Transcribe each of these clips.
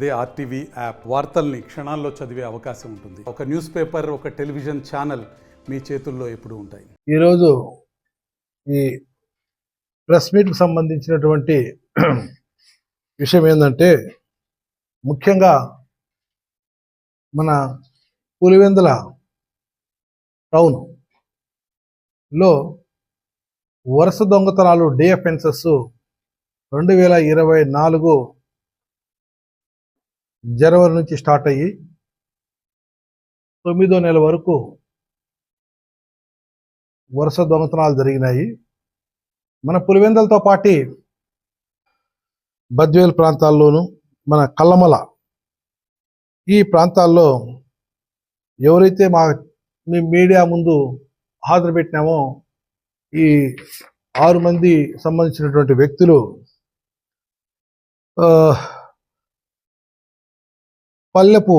అదే RTV app వార్తల్ని క్షణాల్లో చదివే అవకాశం ఉంటుంది. ఒక న్యూస్ పేపర్, ఒక టెలివిజన్ ఛానల్ మీ చేతుల్లో ఎప్పుడూ ఉంటాయి. ఈరోజు ఈ ప్రెస్ మీట్కి సంబంధించినటువంటి విషయం ఏంటంటే, ముఖ్యంగా మన పులివెందుల టౌన్లో వరుస దొంగతనాలు డే అఫెన్సెస్ 2024 జనవరి నుంచి స్టార్ట్ అయ్యి 9వ నెల వరకు వరుస దొంగతనాలు జరిగినాయి. మన పులివెందులతో పాటు బద్వేల్ ప్రాంతాల్లోనూ, మన కల్లమల ఈ ప్రాంతాల్లో ఎవరైతే మీ మీడియా ముందు హాజరు పెట్టినామో ఈ 6 మంది సంబంధించినటువంటి వ్యక్తులు పల్లెపు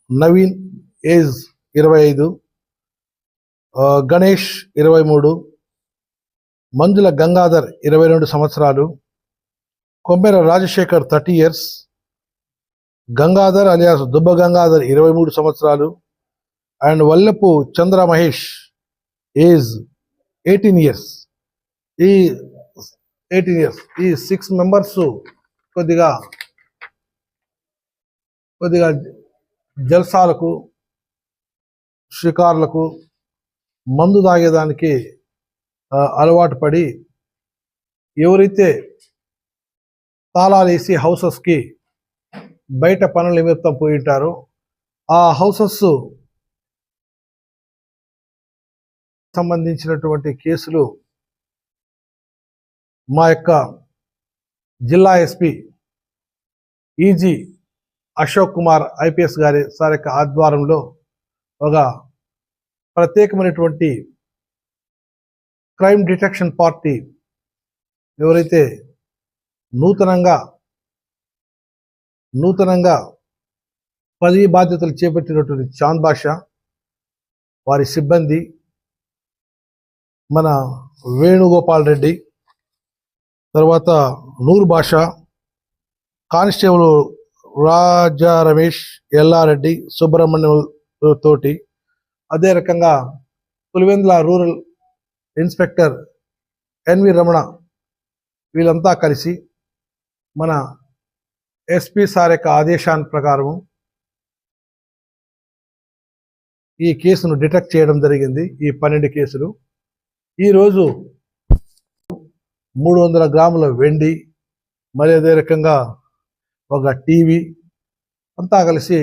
నవీన్ ఏజ్ 25, గణేష్ 23, మంజుల గంగాధర్ 22 సంవత్సరాలు, కొమ్మెర రాజశేఖర్ 30 years, గంగాధర్ అలియాస్ దుబ్బ గంగాధర్ 23 సంవత్సరాలు and Vallepu Chandra Mahesh age 18 years. ఈ 6 మెంబర్స్ కొద్దిగా జల్సాలకు, షికార్లకు, మందు తాగేదానికి అలవాటు పడి ఎవరైతే తాళాలు వేసి హౌసెస్కి బయట పనుల నిమిత్తం పోయి ఉంటారో ఆ హౌసెస్ సంబంధించినటువంటి కేసులు మా యొక్క జిల్లా SP easy Ashok Kumar IPS sir యొక్క ఆధ్వర్యంలో ఒక ప్రత్యేకమైనటువంటి క్రైమ్ డిటెక్షన్ పార్టీ ఎవరైతే నూతనంగా పదవి బాధ్యతలు చేపట్టినటువంటి చాంద్ బాషా, వారి సిబ్బంది, మన వేణుగోపాల్ రెడ్డి, తర్వాత నూర్ బాషా, కానిస్టేబుల్ రాజా రమేష్, ఎల్లారెడ్డి, సుబ్రహ్మణ్యం తోటి, అదే రకంగా Pulivendula rural inspector NV Ramana, వీళ్ళంతా కలిసి మన ఎస్పీ సార్ యొక్క ఆదేశాల ప్రకారం ఈ కేసును డిటెక్ట్ చేయడం జరిగింది. ఈ 12 కేసులు. ఈరోజు 300 గ్రాముల వెండి, మరి అదే రకంగా ఒక టీవీ అంతా కలిసి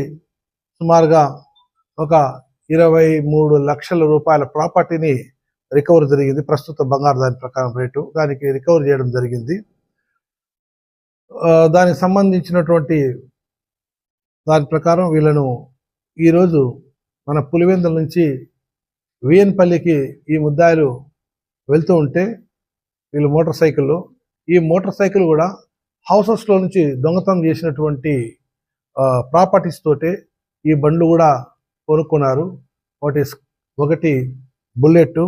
సుమారుగా ఒక 23 లక్షల రూపాయల ప్రాపర్టీని రికవర్ జరిగింది. ప్రస్తుత బంగారు దాని ప్రకారం రేటు దానికి రికవర్ చేయడం జరిగింది. దానికి సంబంధించినటువంటి దాని ప్రకారం వీళ్ళను ఈరోజు మన పులివెందుల నుంచి విఎన్పల్లికి ఈ ముద్దాయిలు వెళ్తూ ఉంటే వీళ్ళు ఈ మోటార్ సైకిల్ కూడా హౌసెస్లో నుంచి దొంగతనం చేసినటువంటి ప్రాపర్టీస్ తోటే ఈ బండ్లు కూడా కొనుక్కున్నారు. ఒకటి బుల్లెట్,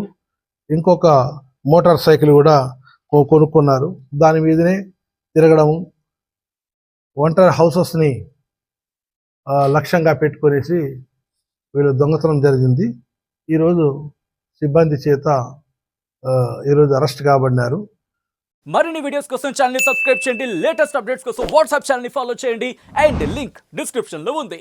ఇంకొక మోటార్ సైకిల్ కూడా కొనుక్కున్నారు. దాని మీదనే తిరగడము, ఒంటరి హౌసెస్ని లక్ష్యంగా పెట్టుకునేసి వీళ్ళు దొంగతనం జరిగింది. ఈరోజు సిబ్బంది చేత ఈరోజు అరెస్ట్ కాబడినారు. మరిన్ని వీడియోస్ కోసం ఛానల్ ని సబ్స్క్రైబ్ చేయండి. లేటెస్ట్ అప్డేట్స్ కోసం వాట్సాప్ ఛానల్ ని ఫాలో చేయండి అండ్ లింక్ డిస్క్రిప్షన్ లో ఉంది.